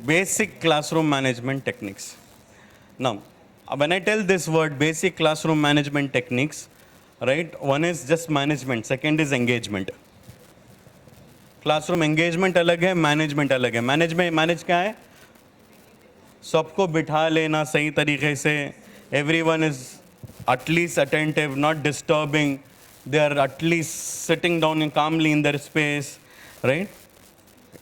basic classroom management techniques. Now, when I tell this word basic classroom management techniques, right, one is just management, second is engagement. Classroom engagement अलग है, management अलग है. Manage क्या है? सबको बिठा लेना सही तरीके से. Everyone is at least attentive, not disturbing. They are at least sitting down in calmly in their space, right.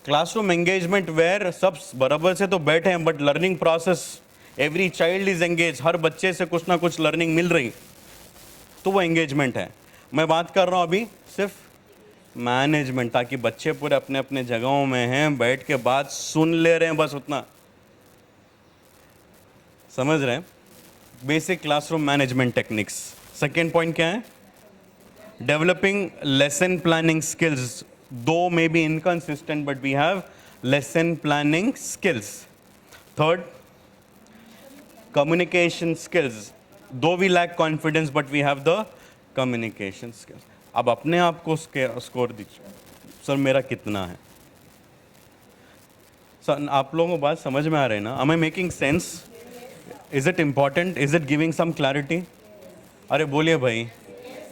Classroom engagement where सब बराबर से तो बैठे हैं, but learning process, every child is engage, हर बच्चे से कुछ ना कुछ लर्निंग मिल रही, तो वो एंगेजमेंट है. मैं बात कर रहा हूँ अभी सिर्फ मैनेजमेंट, ताकि बच्चे पूरे अपने अपने जगहों में हैं, बैठ के बात सुन ले रहे हैं, बस उतना. समझ रहे हैं? Basic classroom management techniques. Second point क्या है? Developing lesson planning skills. Though may be inconsistent, but we have lesson planning skills. Third, communication skills. Though we lack confidence, but we have the communication skills. अब अपने आप को score दीजिए, sir मेरा कितना है. सर आप लोगों को बात समझ में आ रही है ना? Am I making sense? Is it important? Is it giving some clarity? अरे बोलिए भाई.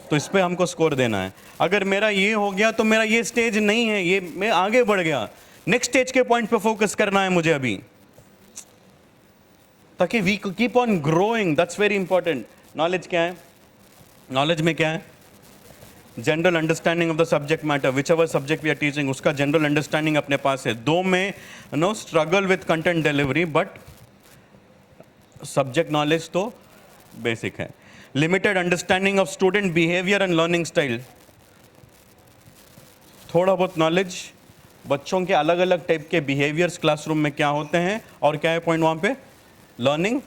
तो इस पे हमको स्कोर देना है. अगर मेरा ये हो गया तो मेरा ये स्टेज नहीं है, ये मैं आगे बढ़ गया. नेक्स्ट स्टेज के पॉइंट पे फोकस करना है मुझे अभी, ताकि we keep on growing. That's very important. Knowledge क्या है? नॉलेज में क्या है? General understanding of the subject matter, whichever subject we are teaching, उसका जनरल अंडरस्टैंडिंग अपने पास है. दो में no struggle with content delivery, but subject knowledge तो बेसिक है. Limited understanding of student behaviour and learning style. थोड़ा बहुत नॉलेज, बच्चों के अलग अलग टाइप के बिहेवियर्स क्लासरूम में क्या होते हैं, और क्या है पॉइंट वहाँ पे? लर्निंग.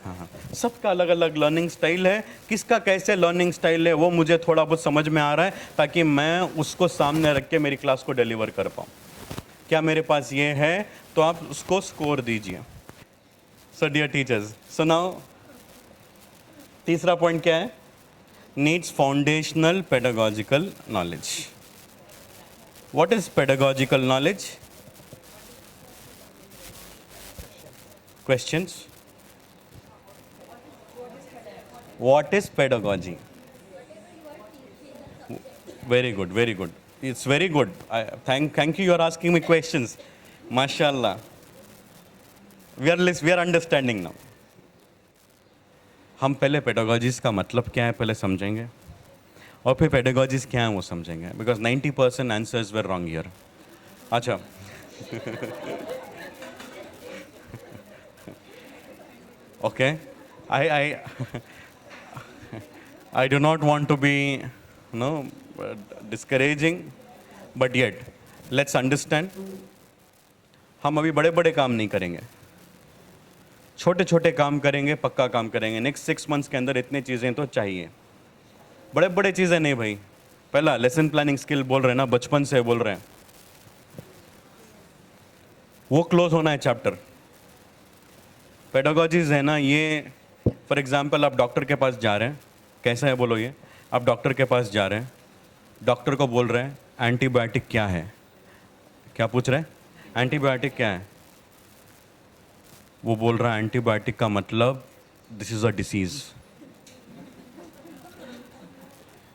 हाँ, सबका अलग अलग लर्निंग स्टाइल है. किसका कैसे लर्निंग स्टाइल है वो मुझे थोड़ा बहुत समझ में आ रहा है, ताकि मैं उसको सामने रख के मेरी क्लास को डिलीवर कर पाऊँ. क्या मेरे पास ये है? तो आप उसको स्कोर दीजिए. So dear teachers, so now तीसरा पॉइंट क्या है? Needs foundational pedagogical knowledge. What is pedagogical knowledge? Questions? What is pedagogy? Very good, very good. It's very good. Thank you. You are asking me questions. Mashallah. We are understanding now. हम पहले pedagogies का मतलब क्या है पहले समझेंगे, और फिर pedagogies क्या है वो समझेंगे. Because 90% answers were wrong here. अच्छा. Okay, I do not want to be discouraging, but yet let's understand. हम अभी बड़े बड़े काम नहीं करेंगे, छोटे छोटे काम करेंगे, पक्का काम करेंगे. नेक्स्ट 6 मंथ्स के अंदर इतनी चीज़ें तो चाहिए, बड़े बड़े चीज़ें नहीं भाई. पहला लेसन प्लानिंग स्किल बोल रहे हैं ना, बचपन से बोल रहे हैं, वो क्लोज होना है चैप्टर. पेडागॉजीज है ना, ये फॉर एग्जांपल आप डॉक्टर के पास जा रहे हैं. कैसा है बोलो ये? आप डॉक्टर के पास जा रहे हैं, डॉक्टर को बोल रहे हैं एंटीबायोटिक क्या है. क्या पूछ रहे हैं? एंटीबायोटिक क्या है? वो बोल रहा है एंटीबायोटिक का मतलब this is a disease.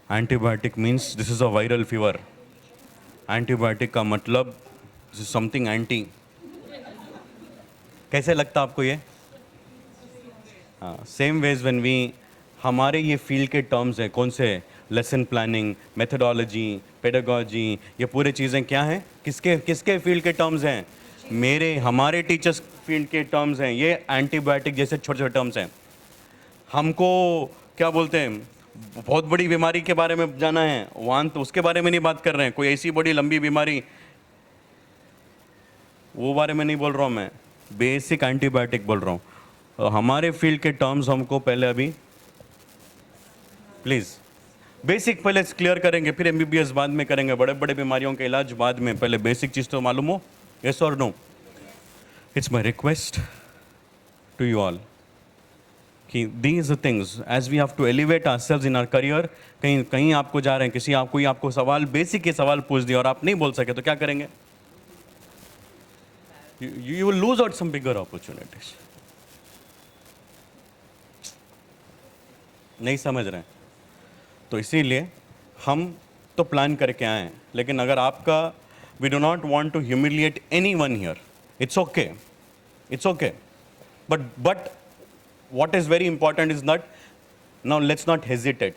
Antibiotic means this is a viral fever. Antibiotic का मतलब दिस इज समथिंग एंटी. कैसे लगता आपको ये? हाँ, सेम वेज व्हेन वी, हमारे ये फील्ड के टर्म्स हैं, कौन से? लेसन प्लानिंग, मेथडोलॉजी, पेडागॉजी, ये पूरे चीज़ें क्या हैं? किसके किसके फील्ड के टर्म्स हैं? मेरे, हमारे टीचर्स फील्ड के टर्म्स हैं. ये एंटीबायोटिक जैसे छोटे छोटे टर्म्स हैं. हमको क्या बोलते हैं, बहुत बड़ी बीमारी के बारे में जाना है, वहाँ तो उसके बारे में नहीं बात कर रहे हैं. कोई ऐसी बड़ी लंबी बीमारी, वो बारे में नहीं बोल रहा हूँ मैं, बेसिक एंटीबायोटिक बोल रहा हूँ. हमारे फील्ड के टर्म्स हमको पहले अभी प्लीज़ बेसिक पहले क्लियर करेंगे, फिर एमबीबीएस बाद में करेंगे, बड़े बड़े बीमारियों के इलाज बाद में. पहले बेसिक चीज़ तो मालूम हो. यस और no? It's my request to you all कि these things as we have to elevate ourselves in our career. कहीं कहीं आपको जा रहे हैं, किसी कोई आपको सवाल, बेसिक के सवाल पूछ दिया और आप नहीं बोल सके, तो क्या करेंगे? you will lose out some bigger opportunities. नहीं समझ रहे हैं? तो इसीलिए हम तो प्लान करके आए हैं, लेकिन अगर आपका we do not want to humiliate anyone here. It's okay, it's okay, but what is very important is not, now let's not hesitate,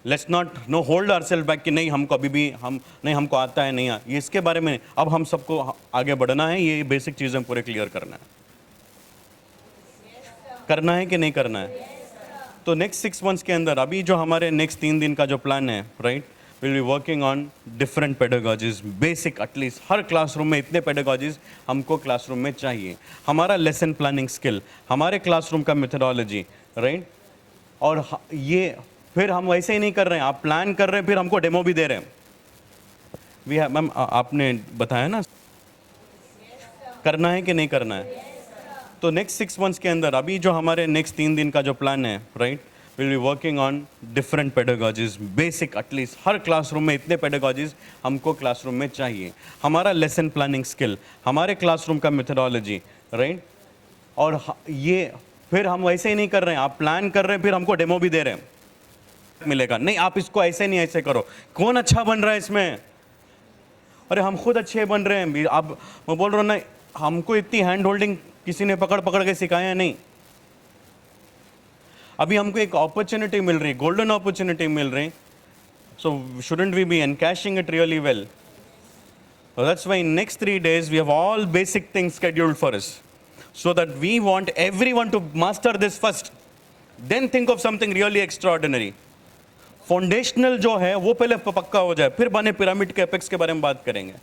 let's not no hold ourselves back कि नहीं हमको अभी भी नहीं हमको आता है, नहीं ये इसके बारे में नहीं. अब हम सबको आगे बढ़ना है, ये बेसिक चीज़ें पूरे क्लियर करना है. करना है कि नहीं करना है? तो नेक्स्ट 6 months के अंदर अभी जो हमारे नेक्स्ट 3 दिन का जो प्लान है, right, will be working on different pedagogies. Basic at least हर क्लासरूम में इतने पेडागॉजीज हमको क्लासरूम में चाहिए. हमारा लेसन प्लानिंग स्किल, हमारे क्लासरूम का मेथोडोलॉजी, राइट. और ये फिर हम वैसे ही नहीं कर रहे हैं, आप प्लान कर रहे हैं फिर हमको डेमो भी दे रहे हैं. वी हैव, मैम आपने बताया ना, करना है कि नहीं करना है? तो नेक्स्ट 6 months के अंदर अभी जो हमारे नेक्स्ट 3 दिन का जो प्लान है, right, will be working on different pedagogies. Basic at least हर क्लासरूम में इतने पेडागॉजीज हमको क्लासरूम में चाहिए. हमारा लेसन प्लानिंग स्किल, हमारे क्लासरूम का मेथोडोलॉजी, राइट. और ये फिर हम वैसे ही नहीं कर रहे हैं, आप प्लान कर रहे हैं फिर हमको डेमो भी दे रहे हैं. मिलेगा नहीं, आप इसको ऐसे नहीं ऐसे करो. कौन अच्छा बन रहा है इसमें? अरे हम खुद अच्छे बन रहे हैं. अब मैं बोल रहा हूँ ना, हमको इतनी हैंड होल्डिंग किसी ने पकड़ पकड़ के सिखाया नहीं. अभी हमको एक अपॉर्चुनिटी मिल रही, गोल्डन अपॉर्चुनिटी मिल रही. So shouldn't we be encashing it really well? That's why in next 3 days we have all basic things scheduled for us, so that we want everyone to master this first, then think of something really extraordinary. Foundational जो है वो पहले पक्का हो जाए, फिर बने pyramid के एपेक्स के बारे में बात करेंगे.